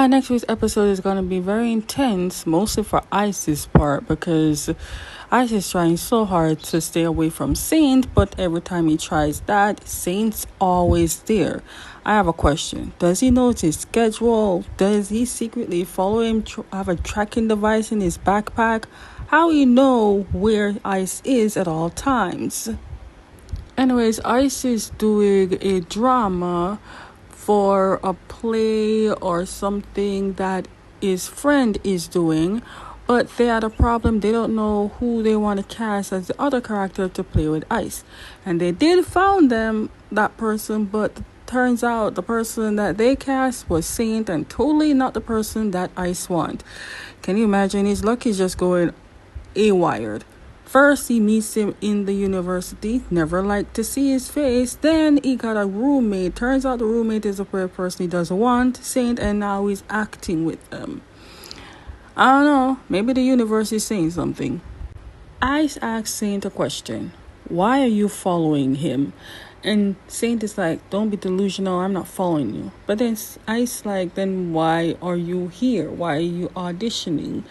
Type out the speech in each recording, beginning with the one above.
Next week's episode is going to be very intense, mostly for Ice's part, because Ice is trying so hard to stay away from Saint, but every time he tries that, Saint's always there. I have a question. Does he know his schedule? Does he secretly follow him, have a tracking device in his backpack? How he know where Ice is at all times? Anyways, Ice is doing a drama for a play or something that his friend is doing, but they had a problem. They don't know who they want to cast as the other character to play with Ice, and they did found that person, but turns out the person that they cast was Saint and totally not the person that Ice want. Can you imagine? His luck is just going a-wired. First, he meets him in the university, never liked to see his face. Then he got a roommate. Turns out the roommate is a person he doesn't want, Saint, and now he's acting with them. I don't know, maybe the universe is saying something. Ice asks Saint a question. Why are you following him? And Saint is like, don't be delusional, I'm not following you. But then Ice like, then why are you here? Why are you auditioning?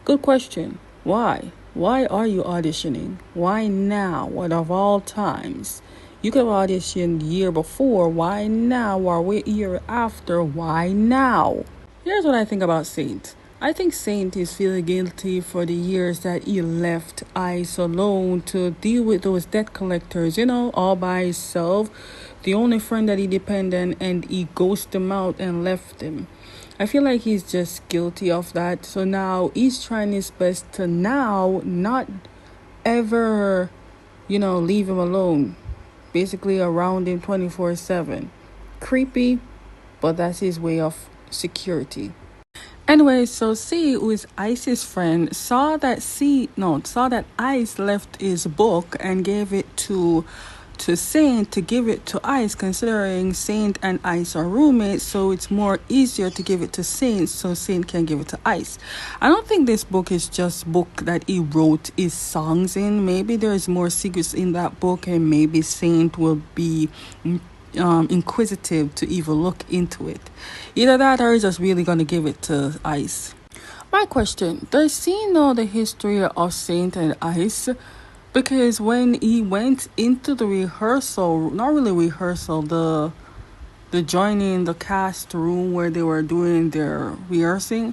Good question. Why? Why are you auditioning? Why now? What of all times? You could have auditioned the year before. Why now? Or a year after? Why now? Here's what I think about Saint. I think Saint is feeling guilty for the years that he left Ice alone to deal with those debt collectors, all by himself. The only friend that he depended on, and he ghosted him out and left him. I feel like he's just guilty of that. So now he's trying his best to now not ever, leave him alone. Basically around him 24/7. Creepy, but that's his way of security. Anyway, so C, who is Ice's friend, saw that Ice left his book and gave it to Saint to give it to Ice, considering Saint and Ice are roommates, so it's more easier to give it to Saint so Saint can give it to Ice. I don't think this book is just book that he wrote his songs in. Maybe there's more secrets in that book, and maybe Saint will be inquisitive to even look into it. Either that or he's just really gonna give it to Ice. My question, does he know the history of Saint and Ice? Because when he went into the rehearsal, not really rehearsal, the joining the cast room where they were doing their rehearsing,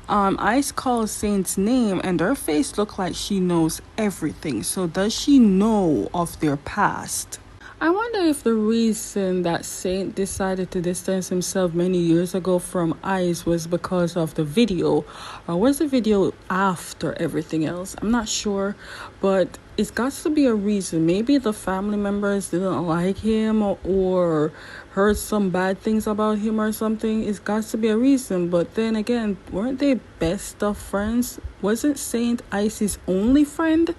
Ice calls Saint's name and her face looked like she knows everything. So does she know of their past? I wonder if the reason that Saint decided to distance himself many years ago from Ice was because of the video, or was the video after everything else? I'm not sure, but it's got to be a reason. Maybe the family members didn't like him or heard some bad things about him or something. It's got to be a reason. But then again, weren't they best of friends? Wasn't Saint Ice's only friend?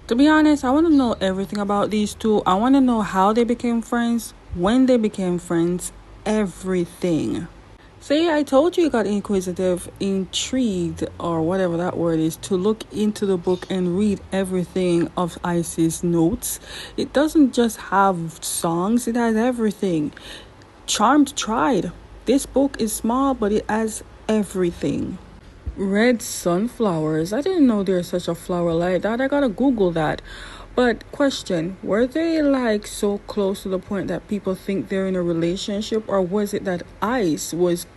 To be honest, I want to know everything about these two. I want to know how they became friends, when they became friends, everything. See, I told you got inquisitive, intrigued, or whatever that word is, to look into the book and read everything of Ice's notes. It doesn't just have songs, it has everything. Charmed tried. This book is small, but it has everything. Red sunflowers. I didn't know there's such a flower like that. I gotta Google that. But question, were they like so close to the point that people think they're in a relationship, or was it that Ice was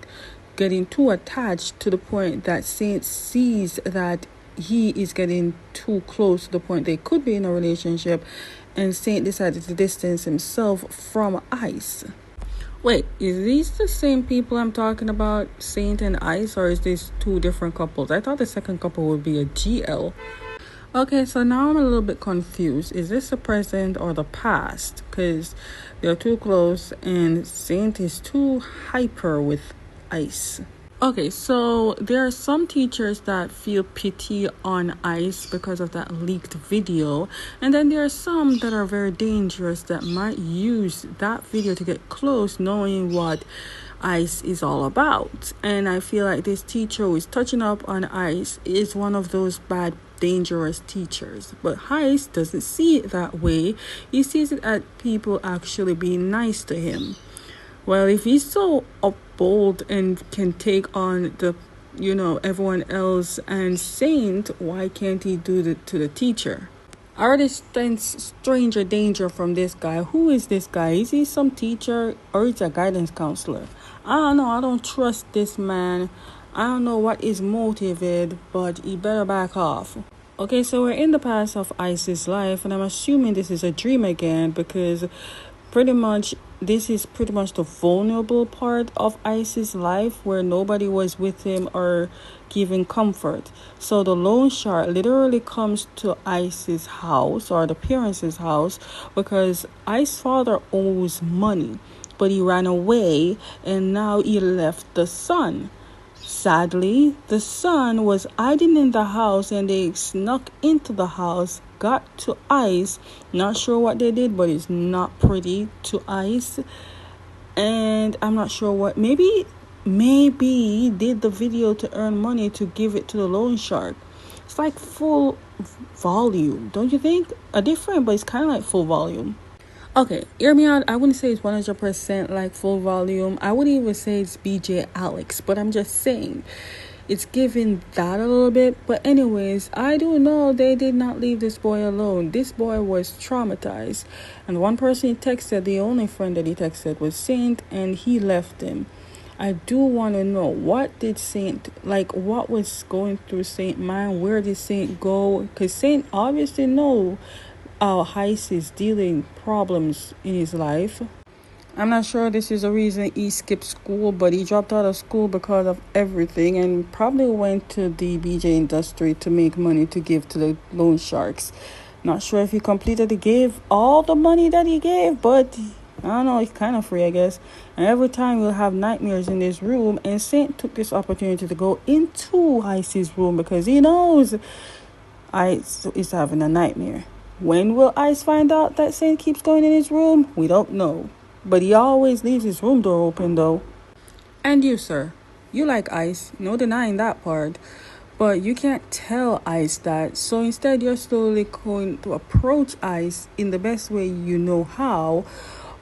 getting too attached to the point that Saint sees that he is getting too close to the point they could be in a relationship, and Saint decided to distance himself from Ice? Wait, is these the same people I'm talking about, Saint and Ice, or is this two different couples? I thought the second couple would be a GL. Okay, so now I'm a little bit confused. Is this the present or the past? Because they're too close and Saint is too hyper with Ice. Okay, so there are some teachers that feel pity on Ice because of that leaked video. And then there are some that are very dangerous that might use that video to get close, knowing what Ice is all about. And I feel like this teacher who is touching up on Ice is one of those bad, dangerous teachers. But Ice doesn't see it that way. He sees it as people actually being nice to him. Well, if he's so bold and can take on the everyone else and Saint, why can't he do it to the teacher? I already sense stranger danger from this guy. Who is this guy? Is he some teacher or is he a guidance counselor? I don't know. I don't trust this man. I don't know what is motivated, but he better back off. Okay, so we're in the past of Ice's life, and I'm assuming this is a dream again because pretty much this is pretty much the vulnerable part of Ice's life where nobody was with him or giving comfort. So the loan shark literally comes to Ice's house or the parents' house because Ice's father owes money, but he ran away and now he left the son. Sadly, the son was hiding in the house and they snuck into the house, got to Ice. Not sure what they did, but it's not pretty to Ice. And I'm not sure what. Maybe he did the video to earn money to give it to the loan shark. It's like full volume, don't you think? A different, but it's kind of like full volume. Okay, hear me out. I wouldn't say it's 100% like full volume. I wouldn't even say it's BJ Alex, but I'm just saying it's giving that a little bit. But anyways, I do know they did not leave this boy alone. This boy was traumatized. And one person he texted, the only friend that he texted was Saint, and he left him. I do want to know, what did Saint, like what was going through Saint mind? Where did Saint go? Because Saint obviously know how Heist is dealing problems in his life. I'm not sure this is a reason he skipped school, but he dropped out of school because of everything and probably went to the BJ industry to make money to give to the loan sharks. Not sure if he completely gave all the money that he gave, but I don't know, it's kind of free, I guess. And every time we'll have nightmares in this room, and Saint took this opportunity to go into Ice's room because he knows Ice is having a nightmare. When will Ice find out that Saint keeps going in his room? We don't know. But he always leaves his room door open though. And you, sir, you like Ice, no denying that part. But you can't tell Ice that. So instead you're slowly going to approach Ice in the best way you know how,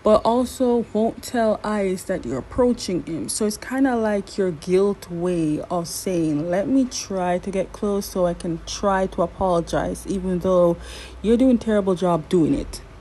but also won't tell Ice that you're approaching him. So it's kind of like your guilt way of saying, let me try to get close so I can try to apologize, even though you're doing a terrible job doing it.